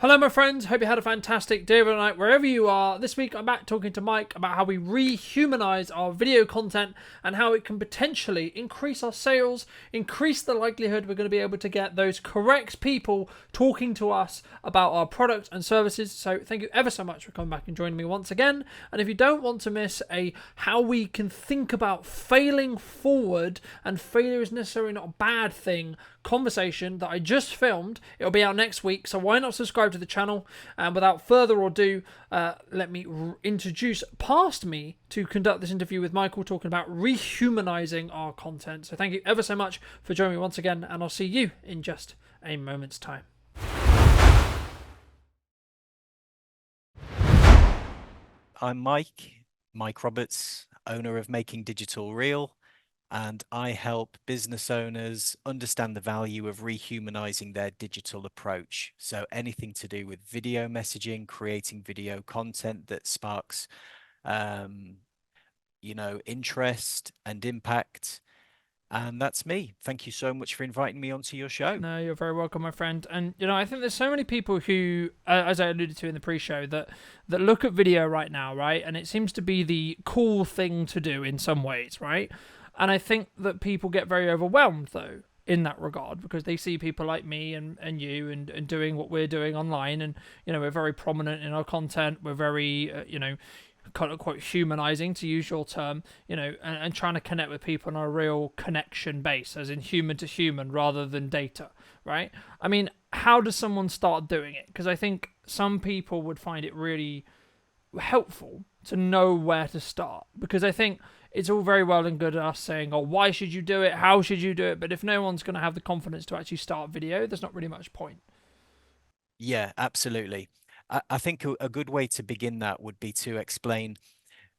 Hello, my friends. Hope you had a fantastic day or night wherever you are. This week, I'm back talking to Mike about how we rehumanize our video content and how it can potentially increase our sales, increase the likelihood we're going to be able to get those correct people talking to us about our products and services. So, thank you ever so much for coming back and joining me once again. And if you don't want to miss a how we can think about failing forward, and failure is necessarily not a bad thing conversation that I just filmed, it'll be out next week. So why not subscribe to the channel? And without further ado, let me introduce past me to conduct this interview with Michael, talking about rehumanizing our content. So thank you ever so much for joining me once again, and I'll see you in just a moment's time. I'm Mike Roberts, owner of Making Digital Real, and I help business owners understand the value of rehumanizing their digital approach. So anything to do with video messaging, creating video content that sparks, um, interest and impact. And that's me. Thank you so much for inviting me onto your show. No, you're very welcome, my friend. And I think there's so many people who, as I alluded to in the pre-show, that look at video right now, right, and it seems to be the cool thing to do in some ways, right? And I think that people get very overwhelmed though in that regard, because they see people like me and you and doing what we're doing online, and we're very prominent in our content. We're very quote unquote humanizing, to use your term, and trying to connect with people on a real connection base, as in human to human rather than data, right? I mean, how does someone start doing it? Because I think some people would find it really helpful to know where to start, because I think it's all very well and good us saying, oh, why should you do it? How should you do it? But if no one's going to have the confidence to actually start video, there's not really much point. Yeah, absolutely. I think a good way to begin that would be to explain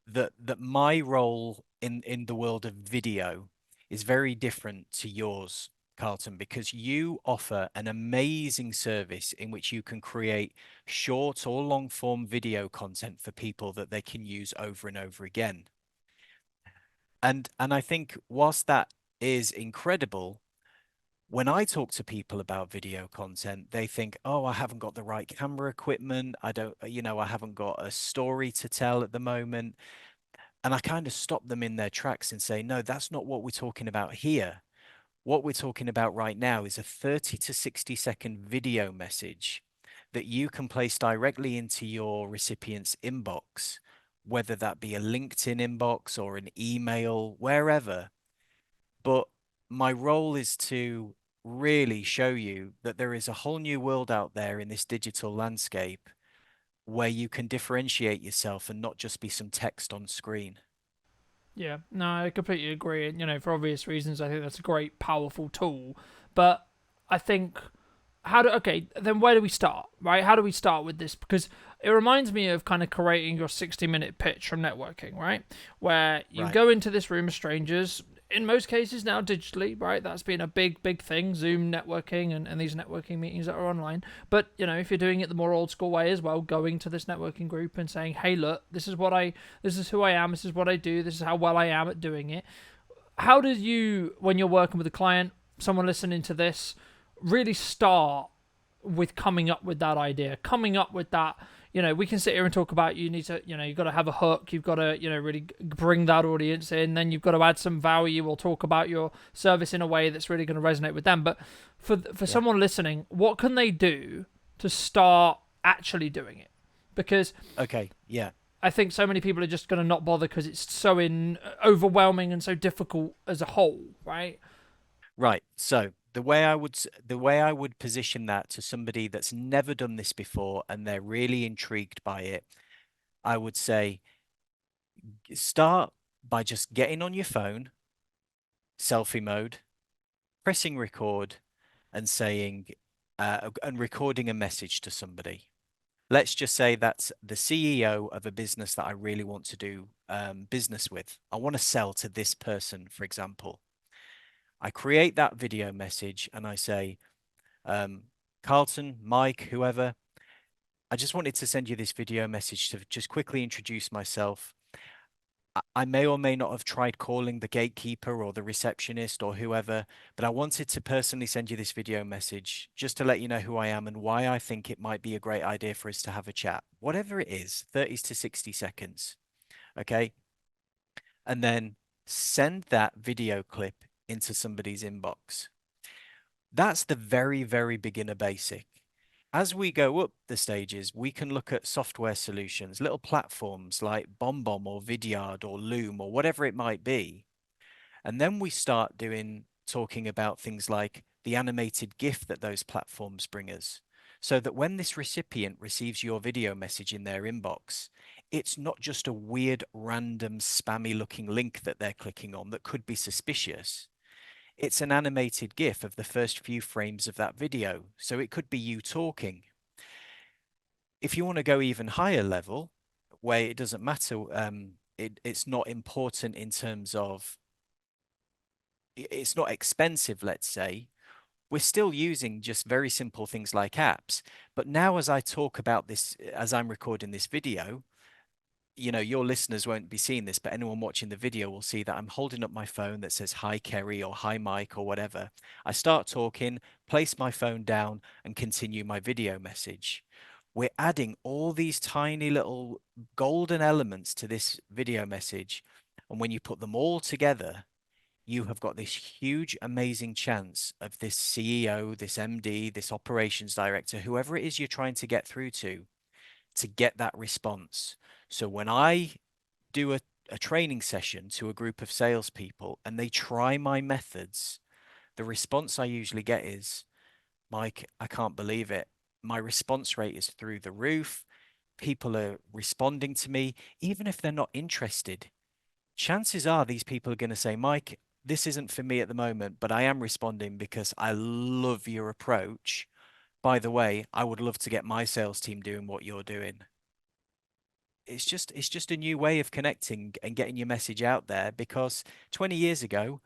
that my role in the world of video is very different to yours, Carlton, because you offer an amazing service in which you can create short or long form video content for people that they can use over and over again. And I think whilst that is incredible, when I talk to people about video content, they think, oh, I haven't got the right camera equipment. I don't, I haven't got a story to tell at the moment. And I kind of stop them in their tracks and say, no, that's not what we're talking about here. What we're talking about right now is a 30 to 60-second video message that you can place directly into your recipient's inbox, whether that be a LinkedIn inbox or an email, wherever. But my role is to really show you that there is a whole new world out there in this digital landscape where you can differentiate yourself and not just be some text on screen. Yeah, no, I completely agree. And, for obvious reasons, I think that's a great, powerful tool. But I think, okay, then where do we start, right? How do we start with this? Because it reminds me of kind of creating your 60-minute pitch from networking, right? Where you Right. go into this room of strangers, in most cases now digitally, right? That's been a big, big thing, Zoom networking and these networking meetings that are online. But, if you're doing it the more old school way as well, going to this networking group and saying, hey, look, this is who I am, this is what I do, this is how well I am at doing it. How did you, when you're working with a client, someone listening to this, really start with coming up with that idea, coming up with that? We can sit here and talk about, you need to, you've got to have a hook, you've got to, really bring that audience in, then you've got to add some value or talk about your service in a way that's really going to resonate with them. But for Yeah. someone listening, what can they do to start actually doing it? Because Okay. Yeah. I think so many people are just going to not bother because it's so overwhelming and so difficult as a whole, right? Right. So the way I would position that to somebody that's never done this before and they're really intrigued by it, I would say start by just getting on your phone, selfie mode, pressing record, and saying and recording a message to somebody. Let's just say that's the CEO of a business that I really want to do business with. I want to sell to this person, for example. I create that video message and I say, Carlton, Mike, whoever, I just wanted to send you this video message to just quickly introduce myself. I may or may not have tried calling the gatekeeper or the receptionist or whoever, but I wanted to personally send you this video message just to let you know who I am and why I think it might be a great idea for us to have a chat. Whatever it is, 30 to 60 seconds. Okay. And then send that video clip into somebody's inbox. That's the very, very beginner basic. As we go up the stages, we can look at software solutions, little platforms like BombBomb or Vidyard or Loom or whatever it might be. And then we start talking about things like the animated GIF that those platforms bring us. So that when this recipient receives your video message in their inbox, it's not just a weird, random, spammy looking link that they're clicking on that could be suspicious. It's an animated GIF of the first few frames of that video. So it could be you talking. If you want to go even higher level, where it doesn't matter, it's not important in terms of it's not expensive, let's say, we're still using just very simple things like apps. But now, as I talk about this, as I'm recording this video, your listeners won't be seeing this, but anyone watching the video will see that I'm holding up my phone that says hi Kerry or hi Mike or whatever. I start talking, place my phone down, and continue my video message. We're adding all these tiny little golden elements to this video message. And when you put them all together, you have got this huge, amazing chance of this CEO, this MD, this operations director, whoever it is you're trying to get through to get that response. So when I do a training session to a group of salespeople and they try my methods, the response I usually get is, Mike, I can't believe it. My response rate is through the roof. People are responding to me, even if they're not interested. Chances are these people are going to say, Mike, this isn't for me at the moment, but I am responding because I love your approach. By the way, I would love to get my sales team doing what you're doing. It's just a new way of connecting and getting your message out there because 20 years ago,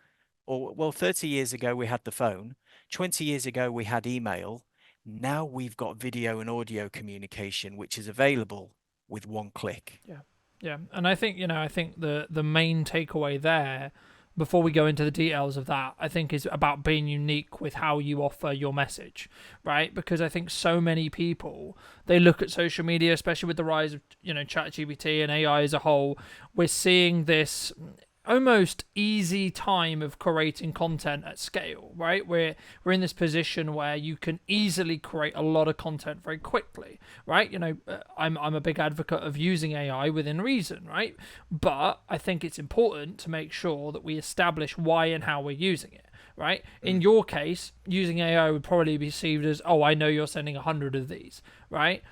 or well, 30 years ago, we had the phone. 20 years ago, we had email. Now we've got video and audio communication, which is available with one click. Yeah, yeah, and I think I think the main takeaway there, before we go into the details of that, I think is about being unique with how you offer your message, right? Because I think so many people, they look at social media, especially with the rise of ChatGPT and AI as a whole. We're seeing this almost easy time of creating content at scale, right? We're in this position where you can easily create a lot of content very quickly, right? I'm a big advocate of using AI within reason, right? But I think it's important to make sure that we establish why and how we're using it, right? In your case, using AI would probably be perceived as, oh, I know you're sending 100 of these, right?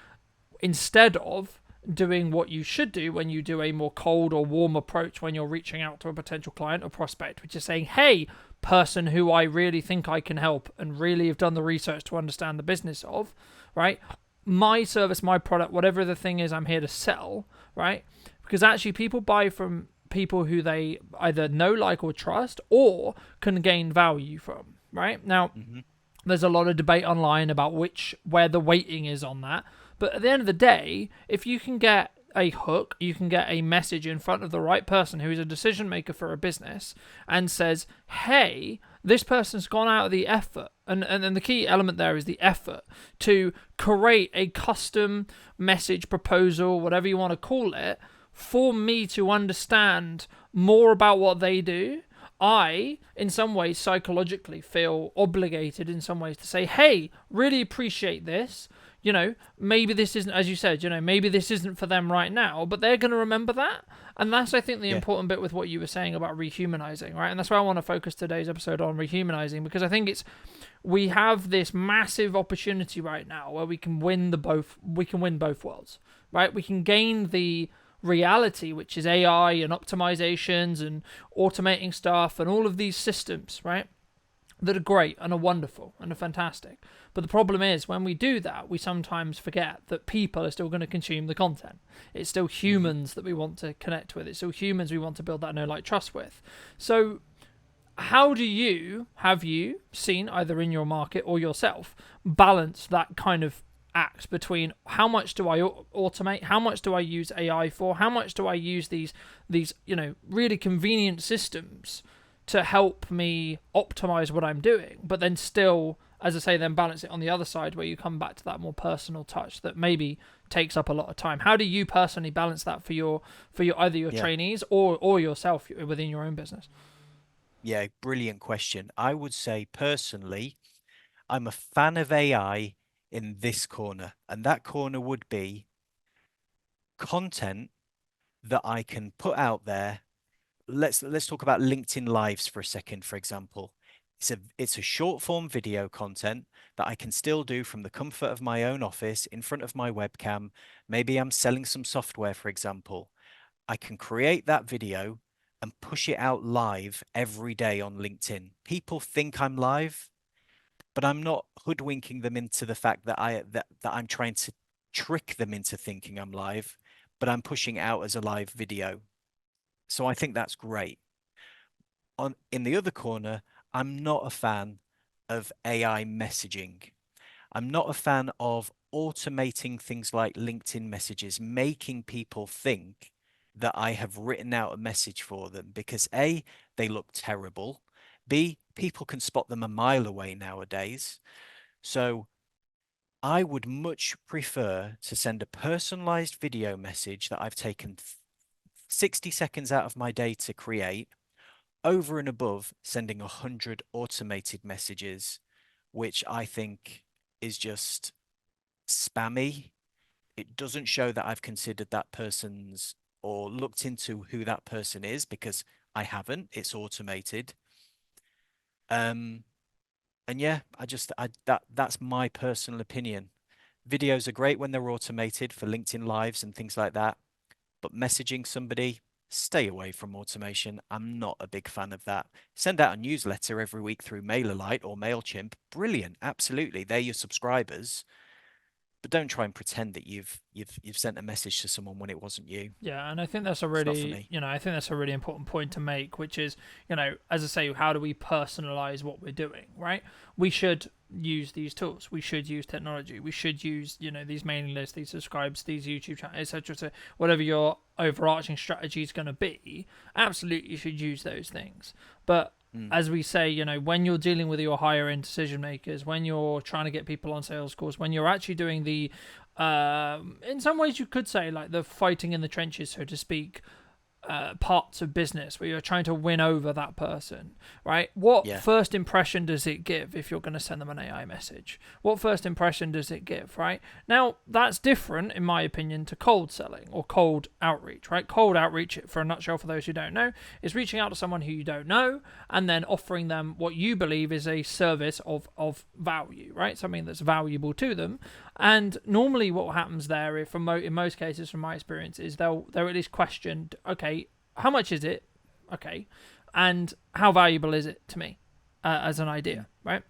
Instead of doing what you should do when you do a more cold or warm approach when you're reaching out to a potential client or prospect, which is saying, hey, person who I really think I can help and really have done the research to understand the business of, right? My service, my product, whatever the thing is I'm here to sell, right? Because actually people buy from people who they either know, like, or trust, or can gain value from, right? Now, there's a lot of debate online about where the weighting is on that. But at the end of the day, if you can get a hook, you can get a message in front of the right person who is a decision maker for a business and says, hey, this person's gone out of the effort. And the key element there is the effort to create a custom message proposal, whatever you want to call it, for me to understand more about what they do. I, in some ways, psychologically feel obligated in some ways to say, hey, really appreciate this. Maybe this isn't, as you said, maybe this isn't for them right now, but they're going to remember that. And that's, I think, the important bit with what you were saying about rehumanizing, right? And that's why I want to focus today's episode on rehumanizing, because I think we have this massive opportunity right now where we can win both worlds, right? We can gain the reality, which is AI and optimizations and automating stuff and all of these systems, right? That are great and are wonderful and are fantastic. But the problem is when we do that, we sometimes forget that people are still going to consume the content. It's still humans that we want to connect with. It's still humans we want to build that know, like, trust with. So have you seen, either in your market or yourself, balance that kind of act between how much do I automate, how much do I use AI for, how much do I use these really convenient systems to help me optimize what I'm doing, but then still, as I say, then balance it on the other side where you come back to that more personal touch that maybe takes up a lot of time. How do you personally balance that for your either your Yeah. trainees or yourself within your own business? Yeah, brilliant question. I would say personally, I'm a fan of AI in this corner, and that corner would be content that I can put out there. Let's talk about LinkedIn Lives for a second, for example. It's a short form video content that I can still do from the comfort of my own office in front of my webcam. Maybe I'm selling some software, for example. I can create that video and push it out live every day on LinkedIn. People think I'm live, but I'm not hoodwinking them into the fact that I'm trying to trick them into thinking I'm live, but I'm pushing it out as a live video. So I think that's great. On in the other corner, I'm not a fan of AI messaging. I'm not a fan of automating things like LinkedIn messages, making people think that I have written out a message for them because A, they look terrible. B, people can spot them a mile away nowadays. So I would much prefer to send a personalized video message that I've taken 60 seconds out of my day to create over and above sending 100 automated messages, which I think is just spammy. It doesn't show that I've considered that person's or looked into who that person is because I haven't. It's automated. Um, and yeah, that's my personal opinion. Videos are great when they're automated for LinkedIn Lives and things like that, but messaging somebody, stay away from automation. I'm not a big fan of that. Send out a newsletter every week through MailerLite or MailChimp. Brilliant, absolutely. They're your subscribers, but don't try and pretend that you've sent a message to someone when it wasn't you. Yeah, and I think that's a It's not for really, me. I think that's a really important point to make, which is, as I say, how do we personalize what we're doing, right? We should use these tools. We should use technology. We should use, these mailing lists, these subscribes, these YouTube channels, etc. So whatever your overarching strategy is going to be, absolutely you should use those things. But Mm, as we say, when you're dealing with your higher end decision makers, when you're trying to get people on sales calls, when you're actually doing the in some ways you could say like the fighting in the trenches, so to speak, parts of business where you're trying to win over that person, right? What yeah, first impression does it give if you're going to send them an AI message? What first impression does it give, right? Now, that's different, in my opinion, to cold selling or cold outreach, right? Cold outreach, for a nutshell, for those who don't know, is reaching out to someone who you don't know and then offering them what you believe is a service of value, right? Something that's valuable to them. And normally what happens there, if in most cases from my experience, is they're at least questioned, okay, how much is it? Okay. And how valuable is it to me as an mm, idea, right?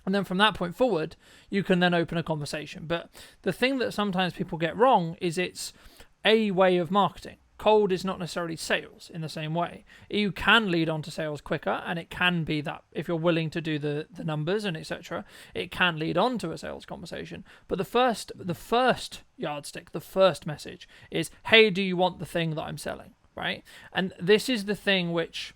And then from that point forward, you can then open a conversation. But the thing that sometimes people get wrong is it's a way of marketing. Cold is not necessarily sales in the same way. You can lead on to sales quicker, and it can be that if you're willing to do the numbers and etc., it can lead on to a sales conversation. But the first yardstick, the first message is, hey, do you want the thing that I'm selling? Right? And this is the thing which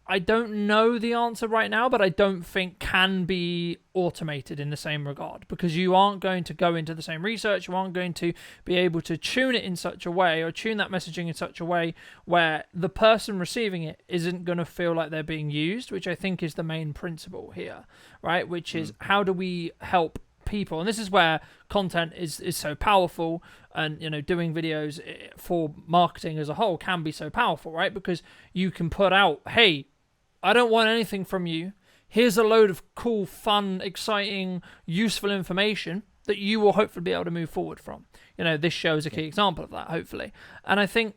I don't know the answer right now, but I don't think can be automated in the same regard, because you aren't going to go into the same research. You aren't going to be able to tune it in such a way, or tune that messaging in such a way where the person receiving it isn't going to feel like they're being used, which I think is the main principle here, right? Which is, mm, how do we help people? And this is where content is so powerful, and doing videos for marketing as a whole can be so powerful, right? Because you can put out, hey, I don't want anything from you. Here's a load of cool, fun, exciting, useful information that you will hopefully be able to move forward from. This show is a yeah, key example of that, hopefully. And I think,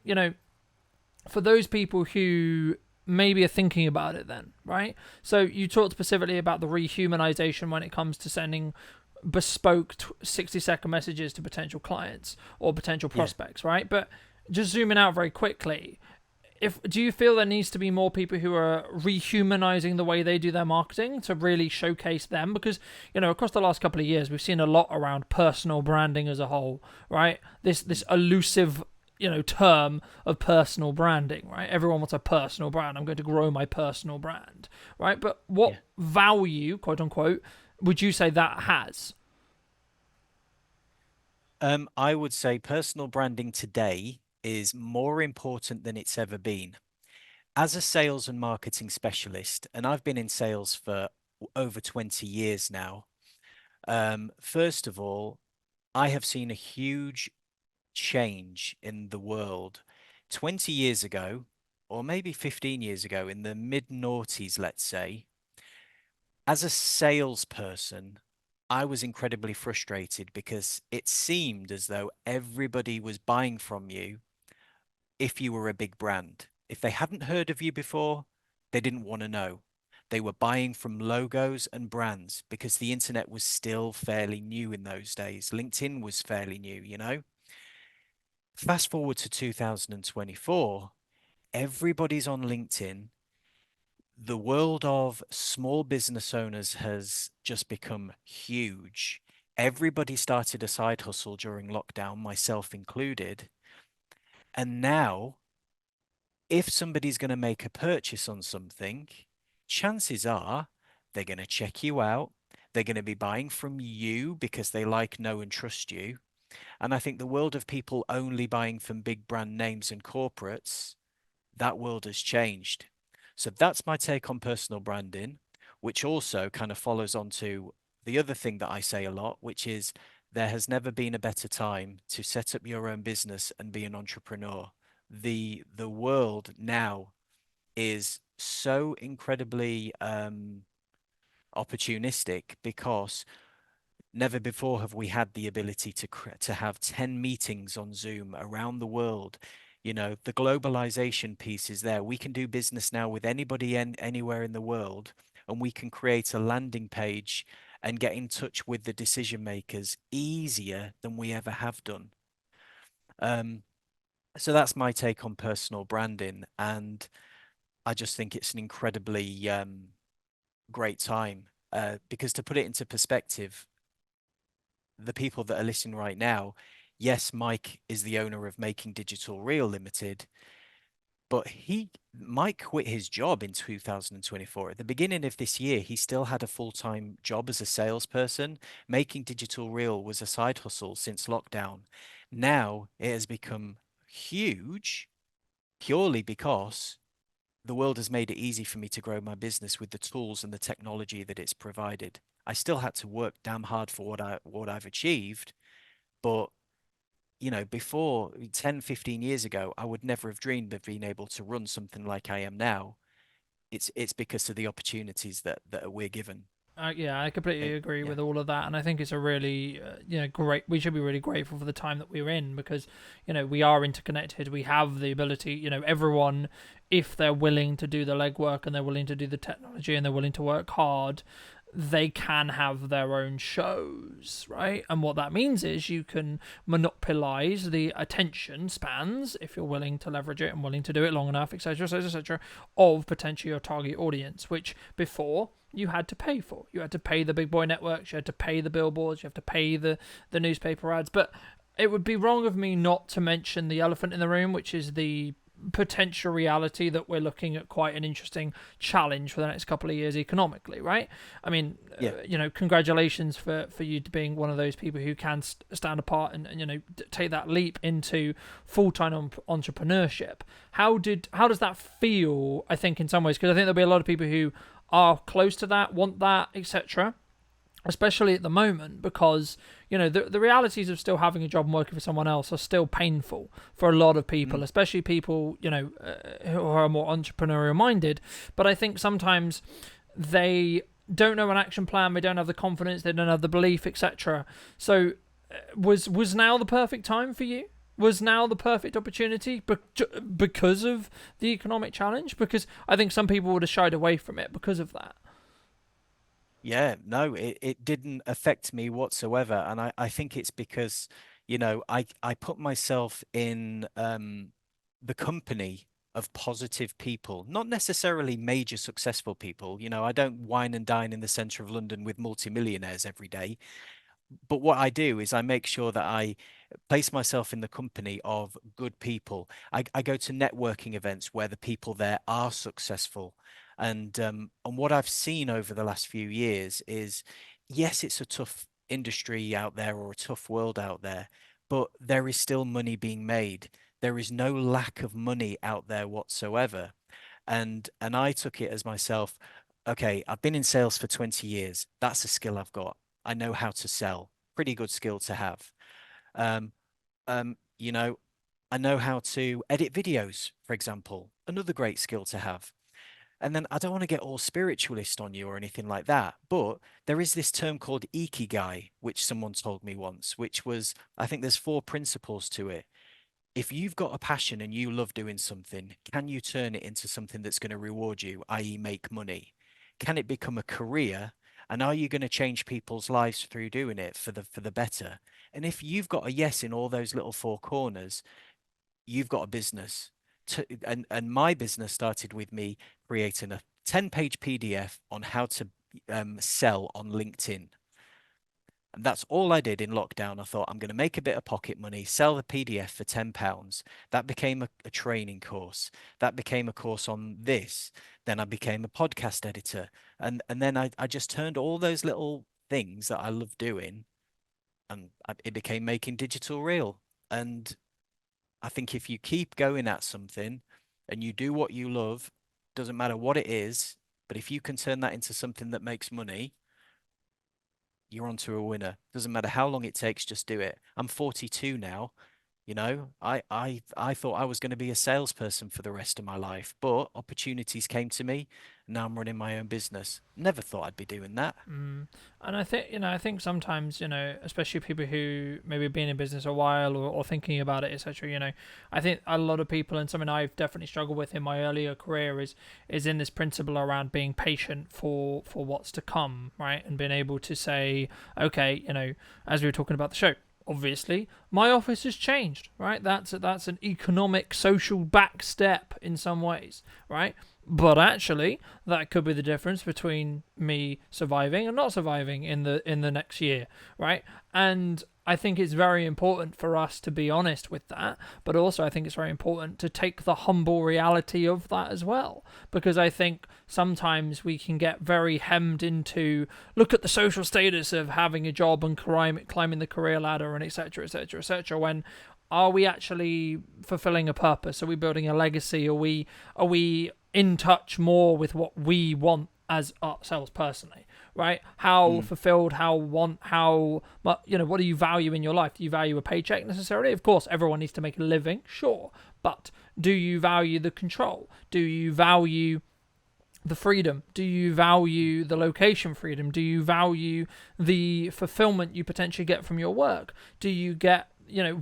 for those people who maybe are thinking about it then, right? So you talked specifically about the rehumanization when it comes to sending bespoke 60-second messages to potential clients or potential yeah, prospects, right? But just zooming out very quickly, if do you feel there needs to be more people who are rehumanizing the way they do their marketing to really showcase them? Because across the last couple of years, we've seen a lot around personal branding as a whole, right? This elusive term of personal branding, right? Everyone wants a personal brand. I'm going to grow my personal brand, right? But what Yeah. value, quote unquote, would you say that has? I would say personal branding today is more important than it's ever been. As a sales and marketing specialist, and I've been in sales for over 20 years now, first of all, I have seen a huge change in the world. 20 years ago, or maybe 15 years ago, in the mid noughties, let's say, as a salesperson, I was incredibly frustrated because it seemed as though everybody was buying from you if you were a big brand. If they hadn't heard of you before, they didn't want to know. They were buying from logos and brands because the internet was still fairly new in those days. LinkedIn was fairly new, you know? Fast forward to 2024, everybody's on LinkedIn. The world of small business owners has just become huge. Everybody started a side hustle during lockdown, myself included. And now, if somebody's going to make a purchase on something, chances are they're going to check you out. They're going to be buying from you because they like, know, and trust you. And I think the world of people only buying from big brand names and corporates, that world has changed. So that's my take on personal branding, which also kind of follows on to the other thing that I say a lot, which is there has never been a better time to set up your own business and be an entrepreneur. The world now is so incredibly opportunistic because never before have we had the ability to have 10 meetings on Zoom around the world. You know, the globalization piece is there. We can do business now with anybody anywhere in the world, and we can create a landing page and get in touch with the decision makers easier than we ever have done. Um, so that's my take on personal branding, and I just think it's an incredibly great time. Because to put it into perspective, the people that are listening right now, yes, Mike is the owner of Making Digital Real Limited, but Mike quit his job in 2024. At the beginning of this year, he still had a full-time job as a salesperson. Making Digital Real was a side hustle since lockdown. Now it has become huge purely because the world has made it easy for me to grow my business with the tools and the technology that it's provided. I still had to work damn hard for what I've achieved, but before 10, 15 years ago, I would never have dreamed of being able to run something like I am now. It's because of the opportunities that we're given. Yeah, I completely And agree yeah, with all of that, and I think it's a really, great. We should be really grateful for the time that we're in because, we are interconnected. We have the ability, everyone, if they're willing to do the legwork and they're willing to do the technology and they're willing to work hard, they can have their own shows, right? And what that means is you can monopolize the attention spans if you're willing to leverage it and willing to do it long enough, etc., etc., etc., of potentially your target audience, which before you had to pay for. You had to pay the big boy networks, you had to pay the billboards, you have to pay the newspaper ads. But it would be wrong of me not to mention the elephant in the room, which is the potential reality that we're looking at quite an interesting challenge for the next couple of years economically, right? I mean, yeah, congratulations for you to being one of those people who can stand apart and take that leap into full-time entrepreneurship. How does that feel? I think in some ways, because I think there'll be a lot of people who are close to that, want that, etc., especially at the moment, because the realities of still having a job and working for someone else are still painful for a lot of people, mm, especially people who are more entrepreneurial minded. But I think sometimes they don't know an action plan, they don't have the confidence, they don't have the belief, etc. So was now the perfect time for you? Was now the perfect opportunity because of the economic challenge? Because I think some people would have shied away from it because of that. yeah, no, it didn't affect me whatsoever, and I think it's because I put myself in the company of positive people, not necessarily major successful people. You know, I don't wine and dine in the center of London with multimillionaires every day, but what I do is I make sure that I place myself in the company of good people. I go to networking events where the people there are successful. And what I've seen over the last few years is, yes, it's a tough industry out there or a tough world out there, but there is still money being made. There is no lack of money out there whatsoever. And I took it as myself, okay, I've been in sales for 20 years. That's a skill I've got. I know how to sell. Pretty good skill to have. Um, you know, I know how to edit videos, for example. Another great skill to have. And then I don't want to get all spiritualist on you or anything like that, but there is this term called ikigai, which someone told me once, which was, I think there's four principles to it. If you've got a passion and you love doing something, can you turn it into something that's going to reward you, i.e., make money? Can it become a career? And are you going to change people's lives through doing it for the better? And if you've got a yes in all those little four corners, you've got a business. And my business started with me creating a 10-page PDF on how to sell on LinkedIn. And that's all I did in lockdown. I thought I'm going to make a bit of pocket money, sell the PDF for £10. That became a training course. That became a course on this. Then I became a podcast editor. And then I just turned all those little things that I love doing and it became making digital real. And I think if you keep going at something and you do what you love, doesn't matter what it is, but if you can turn that into something that makes money, you're onto a winner. Doesn't matter how long it takes, just do it. I'm 42 now. You know, I thought I was going to be a salesperson for the rest of my life, but opportunities came to me. Now I'm running my own business. Never thought I'd be doing that. And I think, I think sometimes, especially people who maybe been in business a while or thinking about it, etc. I think a lot of people, and something I've definitely struggled with in my earlier career, is in this principle around being patient for what's to come, right? And being able to say, okay, as we were talking about the show, obviously my office has changed, right? That's an economic, social back step in some ways, right? But actually, that could be the difference between me surviving and not surviving in the next year, right? And I think it's very important for us to be honest with that, but also I think it's very important to take the humble reality of that as well, because I think sometimes we can get very hemmed into look at the social status of having a job and climbing the career ladder and etc etc etc. When are we actually fulfilling a purpose? Are we building a legacy? Are we in touch more with what we want as ourselves personally, right? How Mm. fulfilled, how what do you value in your life? Do you value a paycheck necessarily? Of course, everyone needs to make a living, sure, but do you value the control? Do you value the freedom? Do you value the location freedom? Do you value the fulfillment you potentially get from your work? Do you get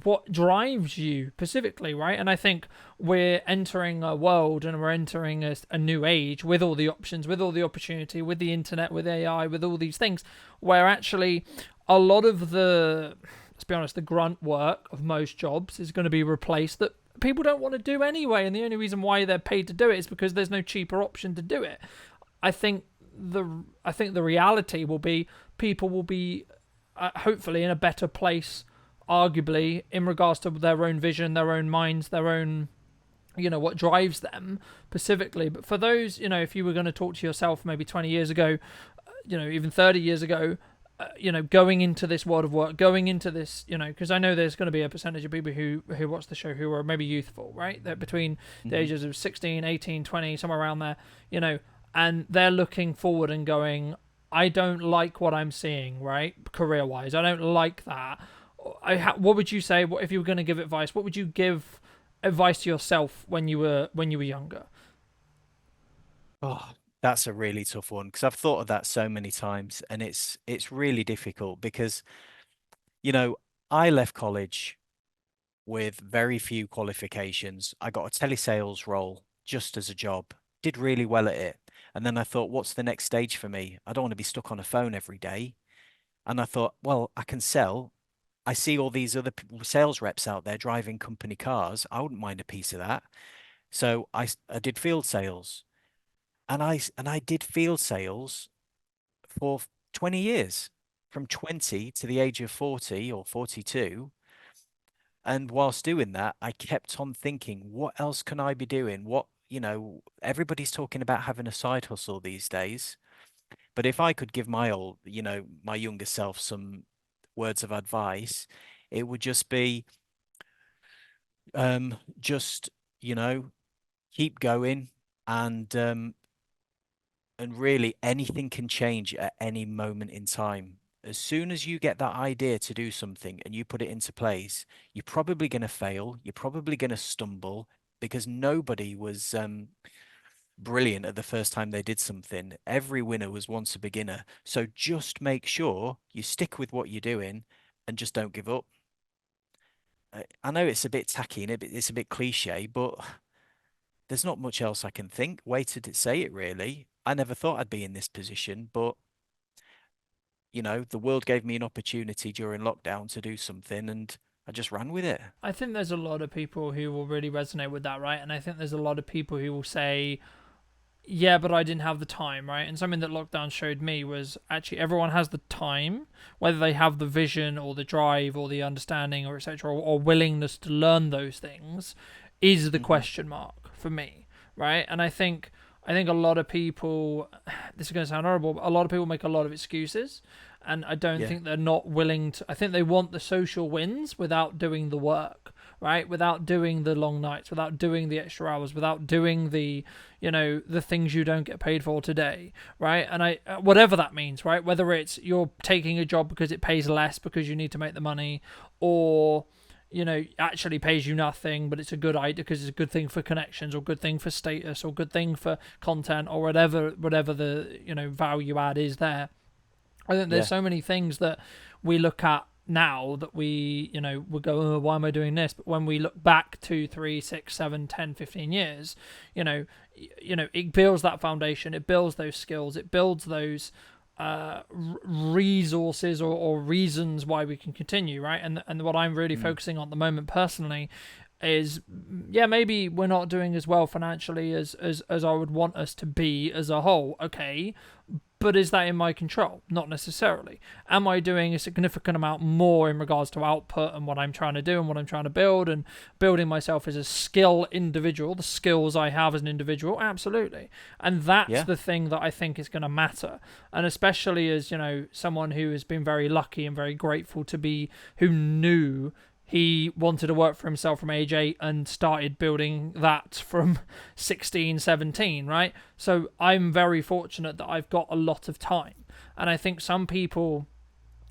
what drives you specifically, right? And I think we're entering a world and we're entering a new age with all the options, with all the opportunity, with the internet, with AI, with all these things, where actually a lot of the, let's be honest, the grunt work of most jobs is going to be replaced, that people don't want to do anyway, and the only reason why they're paid to do it is because there's no cheaper option to do it. I think the reality will be people will be hopefully in a better place, arguably, in regards to their own vision, their own minds, their own what drives them specifically. But for those, if you were going to talk to yourself maybe 20 years ago, even 30 years ago, going into this world of work, going into this, because I know there's going to be a percentage of people who watch the show who are maybe youthful, right? They're between the Hmm. ages of 16, 18, 20, somewhere around there, and they're looking forward and going, I don't like what I'm seeing, right? Career wise, I don't like that. What would you say? What if you were going to give advice? What would you give advice to yourself when you were younger? Oh, that's a really tough one because I've thought of that so many times, and it's really difficult because, you know, I left college with very few qualifications. I got a telesales role just as a job, did really well at it. And then I thought, what's the next stage for me? I don't want to be stuck on a phone every day. And I thought, well, I can sell. I see all these other sales reps out there driving company cars. I wouldn't mind a piece of that. So I did field sales, and I did field sales for 20 years, from 20 to the age of 40 or 42. And whilst doing that, I kept on thinking, what else can I be doing? Everybody's talking about having a side hustle these days. But if I could give my younger self some words of advice, it would just be, just, you know, keep going, and really anything can change at any moment in time. As soon as you get that idea to do something and you put it into place, you're probably going to fail. You're probably going to stumble, because nobody was brilliant at the first time they did something. Every winner was once a beginner. So just make sure you stick with what you're doing and just don't give up. I know it's a bit tacky and it's a bit cliche, but there's not much else I can think. Way to say it, really. I never thought I'd be in this position, but the world gave me an opportunity during lockdown to do something, and I just ran with it. I think there's a lot of people who will really resonate with that, right? And I think there's a lot of people who will say, yeah, but I didn't have the time, right? And something that lockdown showed me was actually everyone has the time, whether they have the vision or the drive or the understanding or etc. Or willingness to learn those things is the Hmm. question mark for me, right? And I think a lot of people, this is going to sound horrible, but a lot of people make a lot of excuses, and I don't Yeah, think they're not willing to. I think they want the social wins without doing the work, right? Without doing the long nights, without doing the extra hours, without doing the things you don't get paid for today, right? And whatever that means, right? Whether it's you're taking a job because it pays less because you need to make the money, or actually pays you nothing, but it's a good idea because it's a good thing for connections or good thing for status or good thing for content or whatever the value add is there. I think there's yeah, so many things that we look at now that we go, oh, why am I doing this? But when we look back 2, 3, 6, 7, 10, 15 years, you know, it builds that foundation, it builds those skills, it builds those resources or reasons why we can continue, right? And what I'm really mm, focusing on at the moment personally is, yeah, maybe we're not doing as well financially as I would want us to be as a whole. Okay, but is that in my control? Not necessarily. Am I doing a significant amount more in regards to output and what I'm trying to do and what I'm trying to build and building myself as a skill individual, the skills I have as an individual? Absolutely. And that's yeah, the thing that I think is going to matter. And especially as, someone who has been very lucky and very grateful to be, who knew he wanted to work for himself from age 8 and started building that from 16, 17, right? So I'm very fortunate that I've got a lot of time. And I think some people,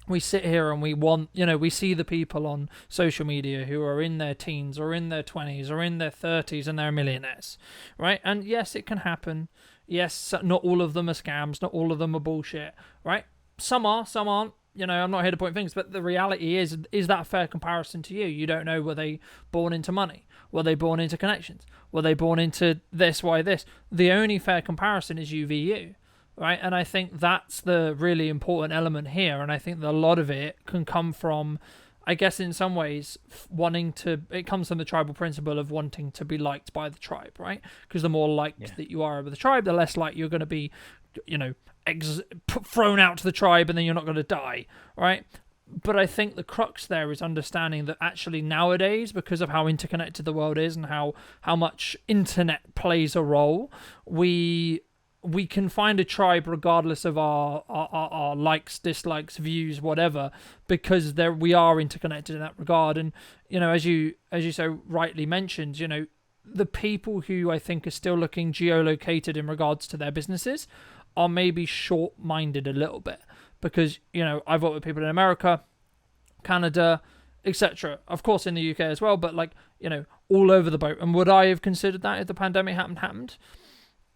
we sit here and we see the people on social media who are in their teens or in their 20s or in their 30s and they're millionaires, right? And yes, it can happen. Yes, not all of them are scams, not all of them are bullshit, right? Some are, some aren't. I'm not here to point fingers, but the reality is that a fair comparison to you? You don't know, were they born into money? Were they born into connections? Were they born into this, why this? The only fair comparison is you v you, right? And I think that's the really important element here. And I think that a lot of it can come from, I guess, in some ways, it comes from the tribal principle of wanting to be liked by the tribe, right? Because the more yeah, liked that you are of the tribe, the less likely you're going to be, you know, thrown out to the tribe and then you're not going to die, right? But I think the crux there is understanding that actually nowadays, because of how interconnected the world is and how much internet plays a role, we can find a tribe regardless of our likes, dislikes, views, whatever, because we are interconnected in that regard. And as you so rightly mentioned, the people who I think are still looking geolocated in regards to their businesses are maybe short-minded a little bit, because I've worked with people in America, Canada, etc. Of course in the UK as well, but all over the boat. And would I have considered that if the pandemic happened?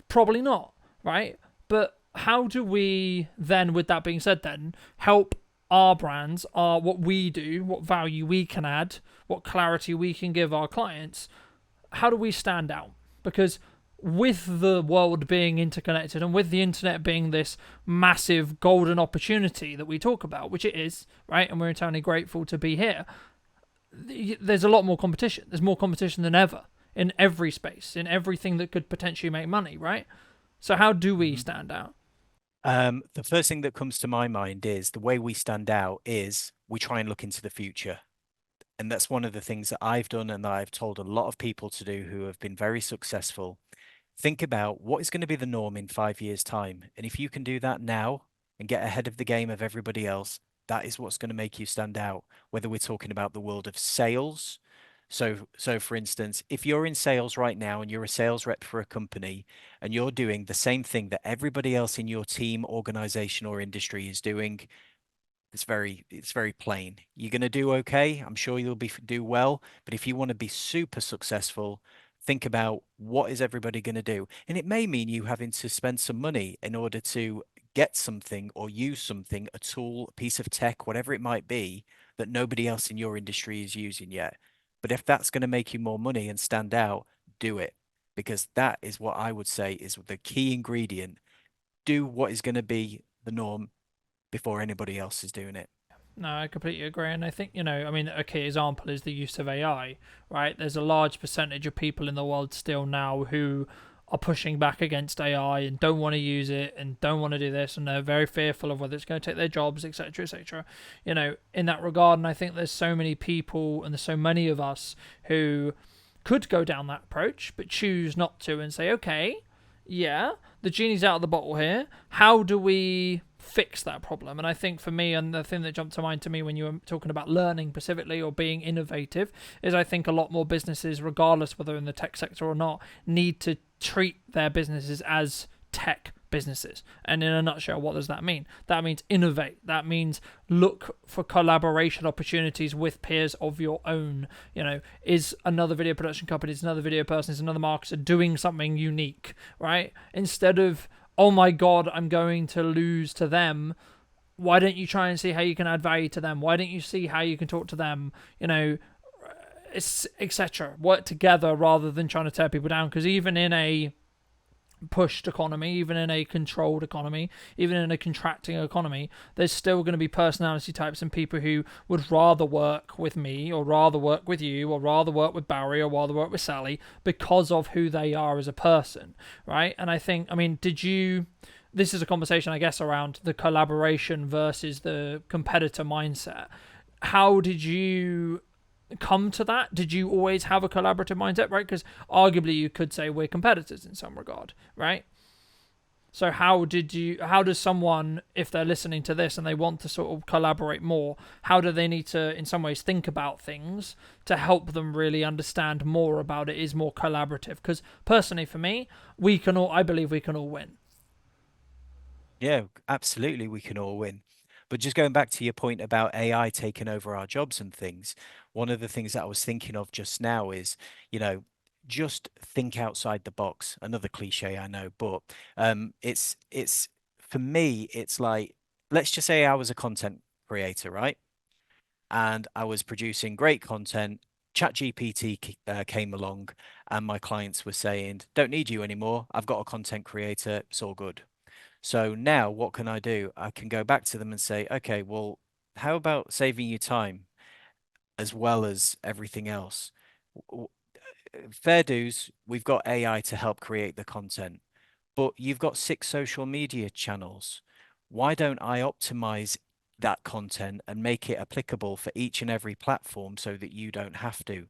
Probably not, right? But how do we then, with that being said, then help our brands, what we do, what value we can add, what clarity we can give our clients? How do we stand out? Because with the world being interconnected and with the internet being this massive golden opportunity that we talk about, which it is, right? And we're eternally grateful to be here. There's a lot more competition. There's more competition than ever in every space, in everything that could potentially make money, right? So how do we Mhm. stand out? The first thing that comes to my mind is the way we stand out is we try and look into the future. And that's one of the things that I've done and that I've told a lot of people to do who have been very successful. Think about what is going to be the norm in 5 years' time. And if you can do that now and get ahead of the game of everybody else, that is what's going to make you stand out, whether we're talking about the world of sales. So for instance, if you're in sales right now and you're a sales rep for a company and you're doing the same thing that everybody else in your team, organization, or industry is doing, it's very plain. You're going to do okay. I'm sure you'll do well, but if you want to be super successful, think about what is everybody going to do. And it may mean you having to spend some money in order to get something or use something, a tool, a piece of tech, whatever it might be, that nobody else in your industry is using yet. But if that's going to make you more money and stand out, do it. Because that is what I would say is the key ingredient. Do what is going to be the norm before anybody else is doing it. No, I completely agree. And I think, I mean, a key example is the use of AI, right? There's a large percentage of people in the world still now who are pushing back against AI and don't want to use it and don't want to do this, and they're very fearful of whether it's going to take their jobs, etc., etc. In that regard, and I think there's so many people and there's so many of us who could go down that approach but choose not to and say, okay, yeah, the genie's out of the bottle here. How do we fix that problem? And I think for me, and the thing that jumped to mind to me when you were talking about learning specifically or being innovative, is I think a lot more businesses, regardless whether in the tech sector or not, need to treat their businesses as tech businesses. And in a nutshell, what does that mean? That means innovate. That means look for collaboration opportunities with peers of your own. Is another video production company, is another video person, is another marketer doing something unique, right? Instead of, oh my God, I'm going to lose to them. Why don't you try and see how you can add value to them? Why don't you see how you can talk to them? Etc. Work together rather than trying to tear people down. Because even in a pushed economy, even in a controlled economy, even in a contracting economy, there's still going to be personality types and people who would rather work with me or rather work with you or rather work with Barry or rather work with Sally because of who they are as a person, right? And I think, I mean, this is a conversation, I guess, around the collaboration versus the competitor mindset. How did you come to that? Did you always have a collaborative mindset, right? Because arguably you could say we're competitors in some regard, right? So how does someone, if they're listening to this and they want to sort of collaborate more, how do they need to in some ways think about things to help them really understand more about it is more collaborative? Because personally for me, I believe we can all win. Yeah, absolutely, we can all win. But just going back to your point about AI taking over our jobs and things, one of the things that I was thinking of just now is, you know, just think outside the box. Another cliche, I know, but it's for me, it's like, let's just say I was a content creator, right? And I was producing great content. ChatGPT came along, and my clients were saying, "Don't need you anymore. I've got a content creator. It's all good." So now what can I do? I can go back to them and say, okay, well, how about saving you time as well as everything else? Fair dues, we've got AI to help create the content, but you've got 6 social media channels. Why don't I optimize that content and make it applicable for each and every platform so that you don't have to?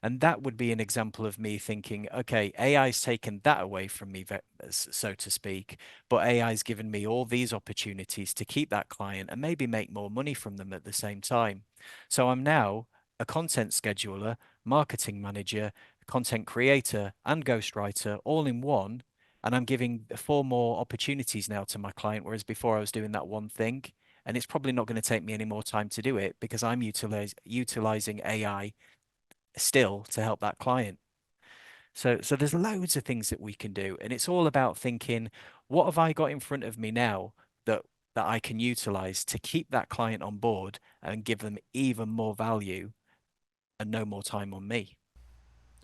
And that would be an example of me thinking, okay, AI's taken that away from me, so to speak, but AI's given me all these opportunities to keep that client and maybe make more money from them at the same time. So I'm now a content scheduler, marketing manager, content creator, and ghostwriter all in one. And I'm giving 4 more opportunities now to my client, whereas before I was doing that one thing. And it's probably not going to take me any more time to do it because I'm utilizing AI still to help that client. So there's loads of things that we can do, and it's all about thinking, what have I got in front of me now that I can utilize to keep that client on board and give them even more value and no more time on me.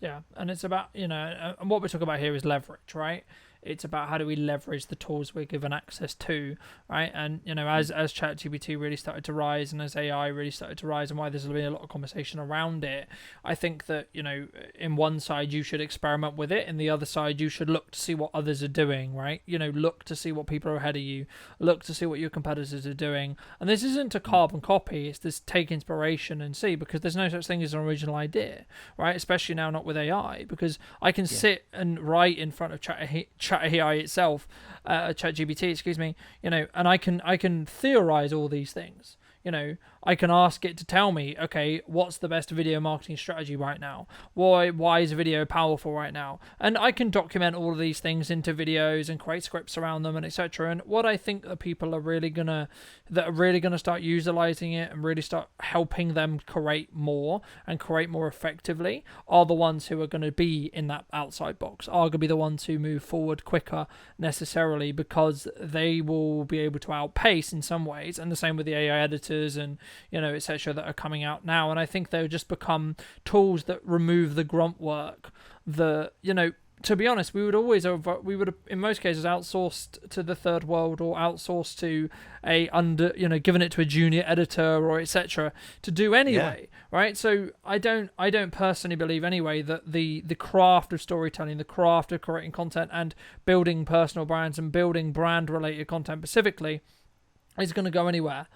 Yeah, and it's about, and what we're talking about here is leverage, right? It's about how do we leverage the tools we're given access to, right? And Mm. as ChatGPT really started to rise, and as AI really started to rise, and why there's been a lot of conversation around it, I think that in one side you should experiment with it, in the other side you should look to see what others are doing, right? Look to see what people are ahead of you, look to see what your competitors are doing, and this isn't to Mm. carbon copy. It's this take inspiration and see, because there's no such thing as an original idea, right? Especially now not with AI, because I can Yeah. sit and write in front of Chat AI itself, ChatGPT, excuse me, and I can theorize all these things. I can ask it to tell me, okay, what's the best video marketing strategy right now? Why is video powerful right now? And I can document all of these things into videos and create scripts around them and etc. And what I think that people are really gonna start utilizing it and really start helping them create more and create more effectively are the ones who are going to be in that outside box, are going to be the ones who move forward quicker necessarily, because they will be able to outpace in some ways. And the same with the AI editors and etc. that are coming out now. And I think they'll just become tools that remove the grunt work. To be honest, we would have in most cases outsourced to the third world, or outsourced to given it to a junior editor or etc. to do Yeah. anyway, right? So I don't personally believe anyway that the craft of storytelling, the craft of creating content and building personal brands and building brand related content specifically is going to go anywhere.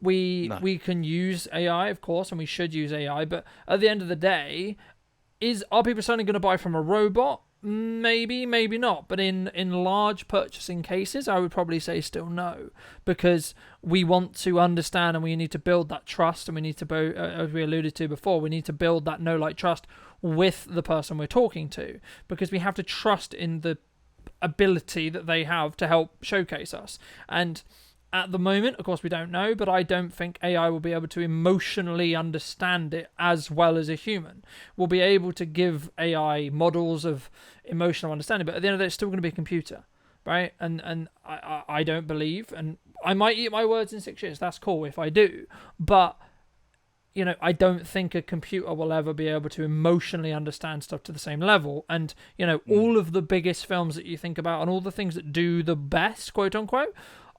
We No. we can use AI, of course, and we should use AI, but at the end of the day, are people suddenly going to buy from a robot? Maybe, maybe not. But in large purchasing cases, I would probably say still no, because we want to understand and we need to build that trust, and we need to, as we alluded to before, we need to build that know like trust with the person we're talking to, because we have to trust in the ability that they have to help showcase us. And at the moment, of course, we don't know, but I don't think AI will be able to emotionally understand it as well as a human. We'll be able to give AI models of emotional understanding, but at the end of the day, it's still going to be a computer, right? And I don't believe, and I might eat my words in 6 years. That's cool if I do, but I don't think a computer will ever be able to emotionally understand stuff to the same level. And, Mm. all of the biggest films that you think about and all the things that do the best, quote unquote,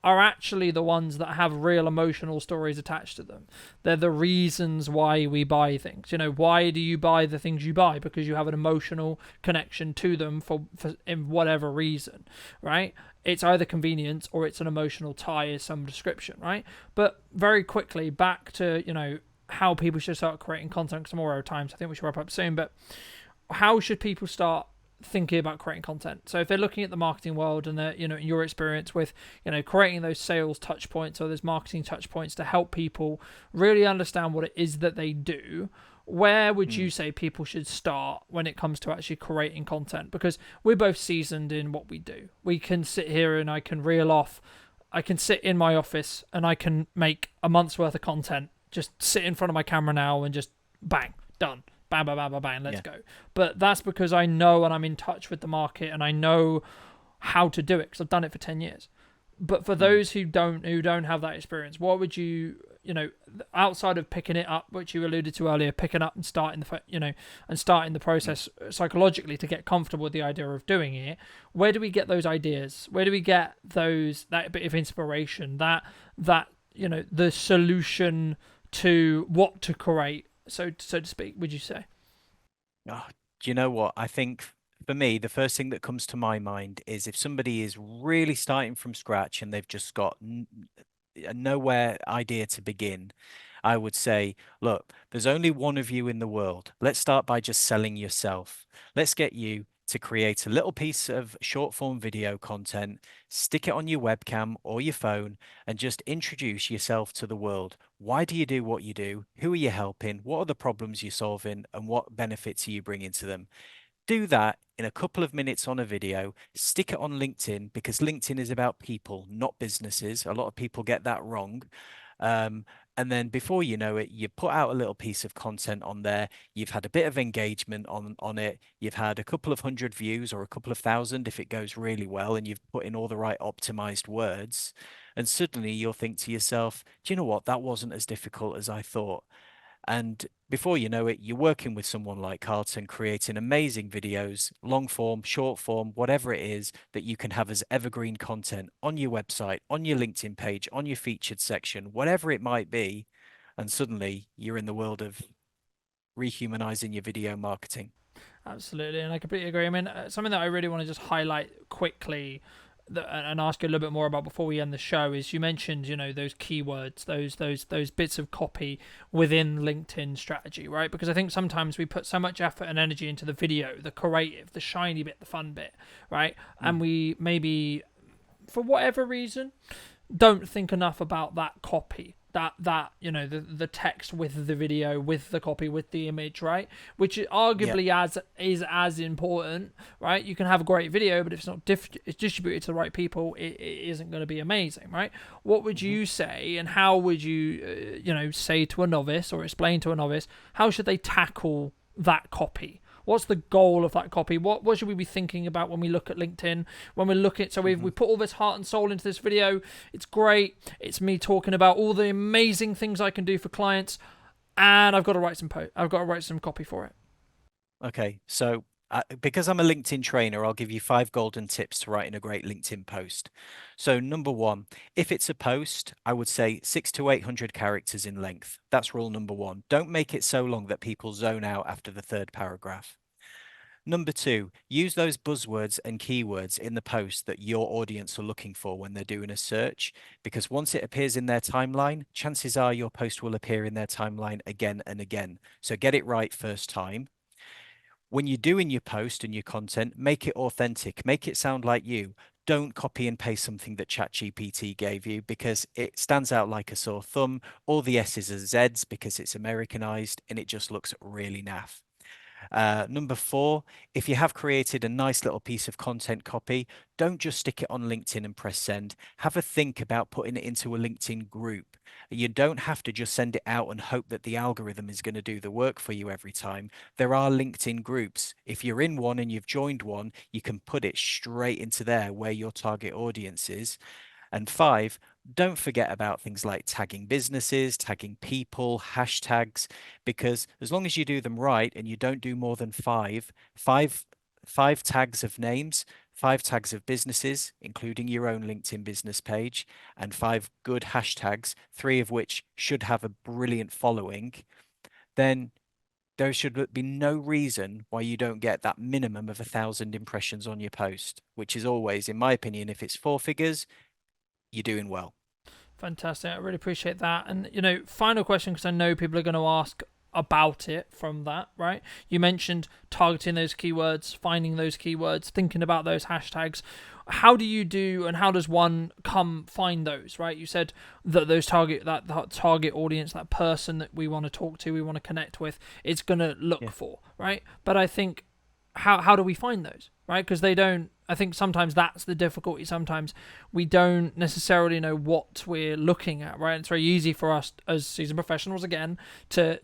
are actually the ones that have real emotional stories attached to them. They're the reasons why we buy things. Why do you buy the things you buy? Because you have an emotional connection to them for in whatever reason, right? It's either convenience or it's an emotional tie of some description, right? But very quickly back to, how people should start creating content, because I'm all out of time, so I think we should wrap up soon. But how should people start thinking about creating content? So if they're looking at the marketing world and they're, in your experience with, creating those sales touch points or those marketing touch points to help people really understand what it is that they do, where would you Mm. say people should start when it comes to actually creating content? Because we're both seasoned in what we do. We can sit here and I can sit in my office and I can make a month's worth of content, just sit in front of my camera now and just bang, done. Bang, bang, bang, bang, bang, let's Yeah. go. But that's because I know and I'm in touch with the market and I know how to do it because I've done it for 10 years. But for Mm. those who don't have that experience, what would outside of picking it up, which you alluded to earlier, picking up and starting the Mm. process psychologically to get comfortable with the idea of doing it, where do we get those ideas? Where do we get that bit of inspiration, that the solution to what to create, so to speak, would you say? Oh, do you know what? I think for me, the first thing that comes to my mind is if somebody is really starting from scratch and they've just got a nowhere idea to begin, I would say, look, there's only one of you in the world. Let's start by just selling yourself. Let's get you to create a little piece of short form video content, stick it on your webcam or your phone, and just introduce yourself to the world. Why do you do what you do? Who are you helping? What are the problems you're solving? And what benefits are you bringing to them? Do that in a couple of minutes on a video, stick it on LinkedIn because LinkedIn is about people, not businesses. A lot of people get that wrong. Um, and then before you know it, you put out a little piece of content on there. You've had a bit of engagement on it. You've had a couple of hundred views or a couple of thousand if it goes really well, and you've put in all the right optimized words. And suddenly you'll think to yourself, do you know what? That wasn't as difficult as I thought. And before you know it, you're working with someone like Carlton, creating amazing videos, long form, short form, whatever it is that you can have as evergreen content on your website, on your LinkedIn page, on your featured section, whatever it might be. And suddenly you're in the world of rehumanizing your video marketing. Absolutely, and I completely agree. I mean, something that I really want to just highlight quickly and ask you a little bit more about before we end the show is you mentioned, those keywords, those bits of copy within LinkedIn strategy, right? Because I think sometimes we put so much effort and energy into the video, the creative, the shiny bit, the fun bit, right? And Mm. we maybe, for whatever reason, don't think enough about that copy, the text with the video, with the copy, with the image, right? Which Yeah. arguably is as important, right? You can have a great video, but if it's not it's distributed to the right people, it isn't going to be amazing, right? What would Hmm. you say, and how would you say to a novice or explain to a novice how should they tackle that copy? What's the goal of that copy? What should we be thinking about when we look at LinkedIn? When we look at, so we Hmm. put all this heart and soul into this video. It's great. It's me talking about all the amazing things I can do for clients, and I've got to write I've got to write some copy for it. Okay. So, because I'm a LinkedIn trainer, I'll give you 5 golden tips to writing a great LinkedIn post. So, number one, if it's a post, I would say 600 to 800 characters in length. That's rule number one. Don't make it so long that people zone out after the third paragraph. Number two, use those buzzwords and keywords in the post that your audience are looking for when they're doing a search, because once it appears in their timeline, chances are your post will appear in their timeline again and again. So get it right first time. When you're doing your post and your content, make it authentic, make it sound like you. Don't copy and paste something that ChatGPT gave you because it stands out like a sore thumb. All the S's are Z's because it's Americanized and it just looks really naff. Number four, if you have created a nice little piece of content copy, don't just stick it on LinkedIn and press send. Have a think about putting it into a LinkedIn group. You don't have to just send it out and hope that the algorithm is going to do the work for you every time. There are LinkedIn groups. If you're in one and you've joined one, you can put it straight into there where your target audience is. And five, don't forget about things like tagging businesses, tagging people, hashtags, because as long as you do them right and you don't do more than five tags of names, 5 tags of businesses, including your own LinkedIn business page, and 5 good hashtags, 3 of which should have a brilliant following, then there should be no reason why you don't get that minimum of 1,000 impressions on your post, which is always, in my opinion, if it's 4 figures, you're doing well. Fantastic. I really appreciate that. And, final question, because I know people are going to ask about it from that, right? You mentioned targeting those keywords, finding those keywords, thinking about those hashtags. How do you do, and how does one come find those, right? You said that that target audience, that person that we want to talk to, we want to connect with, it's going to look Yeah. for, right? But I think, how do we find those, right? Because they don't, I think sometimes that's the difficulty. Sometimes we don't necessarily know what we're looking at, right? It's very easy for us as seasoned professionals, again, to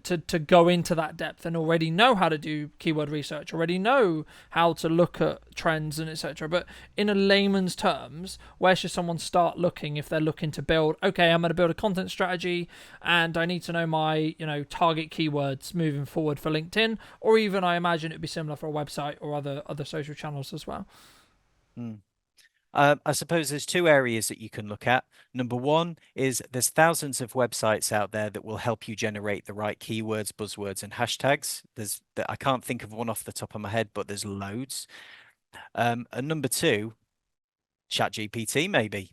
go into that depth and already know how to do keyword research, already know how to look at trends and etc. But in a layman's terms, where should someone start looking if they're looking to build, okay, I'm going to build a content strategy and I need to know my, target keywords moving forward for LinkedIn, or even I imagine it'd be similar for a website or other social channels as well. Mm. I suppose there's 2 areas that you can look at. Number one is there's thousands of websites out there that will help you generate the right keywords, buzzwords, and hashtags. I can't think of one off the top of my head, but there's loads. And number two, ChatGPT maybe.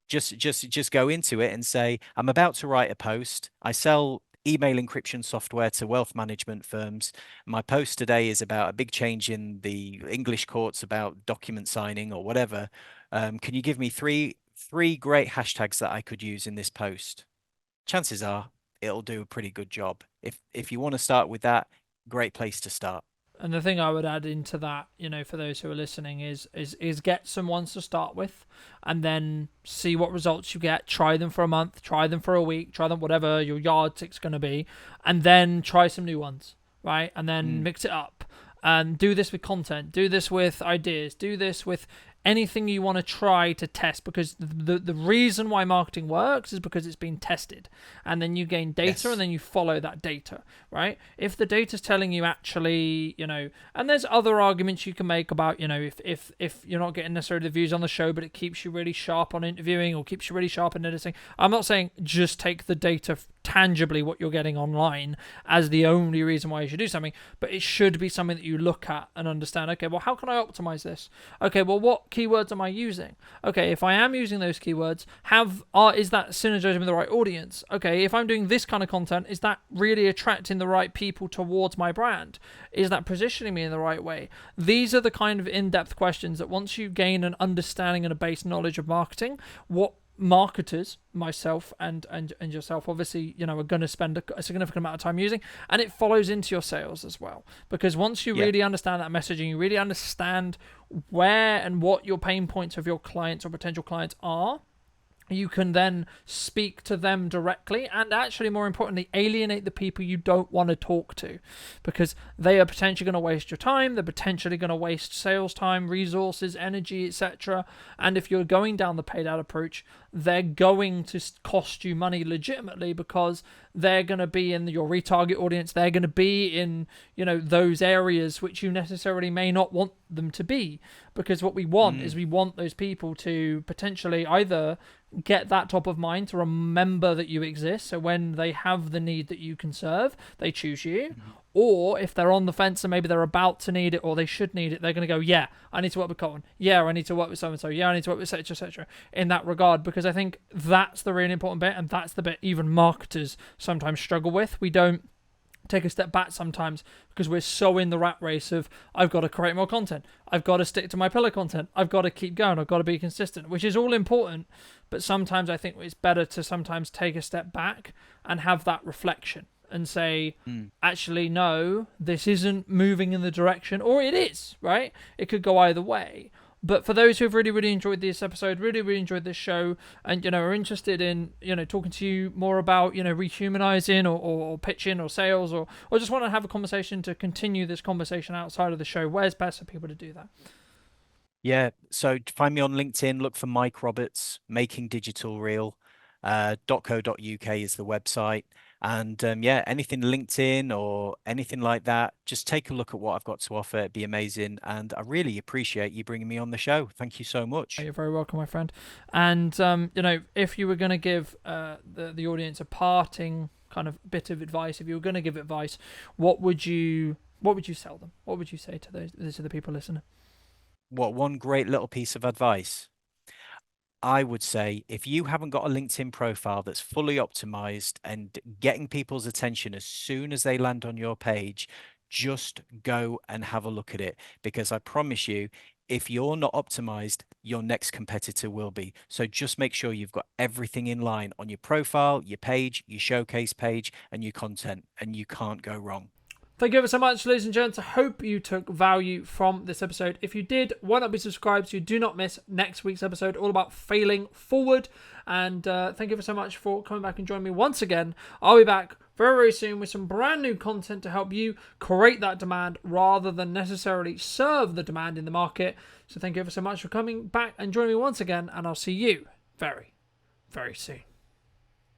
Just go into it and say, I'm about to write a post. I sell email encryption software to wealth management firms. My post today is about a big change in the English courts about document signing or whatever. Can you give me three great hashtags that I could use in this post? Chances are it'll do a pretty good job. If you want to start with that, great place to start. And the thing I would add into that, for those who are listening, is get some ones to start with, and then see what results you get. Try them for a month, try them for a week, try them whatever your yardstick's going to be, and then try some new ones, right? And then Mm, mix it up. And do this with content. Do this with ideas. Do this with anything you want to try to test, because the reason why marketing works is because it's been tested, and then you gain data and Yes. then you follow that data, right? If the data's telling you actually, and there's other arguments you can make about, if you're not getting necessarily the views on the show, but it keeps you really sharp on interviewing or keeps you really sharp in editing. I'm not saying just take the data tangibly what you're getting online as the only reason why you should do something, but it should be something that you look at and understand. Okay, well, how can I optimize this? Okay, well, what keywords am I using? Okay, if I am using those keywords, is that synergizing with the right audience? Okay, if I'm doing this kind of content, is that really attracting the right people towards my brand? Is that positioning me in the right way? These are the kind of in-depth questions that once you gain an understanding and a base knowledge of marketing, what marketers, myself and yourself, obviously, are going to spend a significant amount of time using, and it follows into your sales as well, because once you Yeah. really understand that messaging, you really understand where and what your pain points of your clients or potential clients are, you can then speak to them directly, and actually, more importantly, alienate the people you don't want to talk to, because they are potentially going to waste your time, they're potentially going to waste sales time, resources, energy, etc. And if you're going down the paid ad approach, they're going to cost you money legitimately, because they're going to be in your retarget audience, they're going to be in those areas which you necessarily may not want them to be, because what we want is we want those people to potentially either get that top of mind, to remember that you exist, so when they have the need that you can serve, they choose you. Or if they're on the fence and maybe they're about to need it or they should need it, they're going to go, yeah, I need to work with Colin. Yeah, I need to work with so-and-so. Yeah, I need to work with etc, etc, in that regard, because I think that's the really important bit, and that's the bit even marketers sometimes struggle with. We don't take a step back sometimes because we're so in the rat race of, I've got to create more content, I've got to stick to my pillar content, I've got to keep going, I've got to be consistent, which is all important, but sometimes I think it's better to sometimes take a step back and have that reflection and say, actually, no, this isn't moving in the direction, or it is, right? It could go either way. But for those who have really, really enjoyed this episode, really, really enjoyed this show, and are interested in talking to you more about rehumanizing or pitching or sales, or just want to have a conversation to continue this conversation outside of the show, where's best for people to do that? Yeah. So find me on LinkedIn, look for Mike Roberts, Making Digital Real. .co.uk is the website. And yeah, anything LinkedIn or anything like that, just take a look at what I've got to offer. It'd be amazing. And I really appreciate you bringing me on the show. Thank you so much. You're very welcome, my friend. And if you were going to give the audience a parting kind of bit of advice, if you were going to give advice, what would you sell them? What would you say to the people listening? What one great little piece of advice? I would say if you haven't got a LinkedIn profile that's fully optimized and getting people's attention as soon as they land on your page, just go and have a look at it, because I promise you, if you're not optimized, your next competitor will be. So just make sure you've got everything in line on your profile, your page, your showcase page, and your content, and you can't go wrong. Thank you ever so much, ladies and gents. I hope you took value from this episode. If you did, why not be subscribed so you do not miss next week's episode, all about failing forward. And thank you ever so much for coming back and joining me once again. I'll be back very, very soon with some brand new content to help you create that demand rather than necessarily serve the demand in the market. So thank you ever so much for coming back and joining me once again, and I'll see you very, very soon.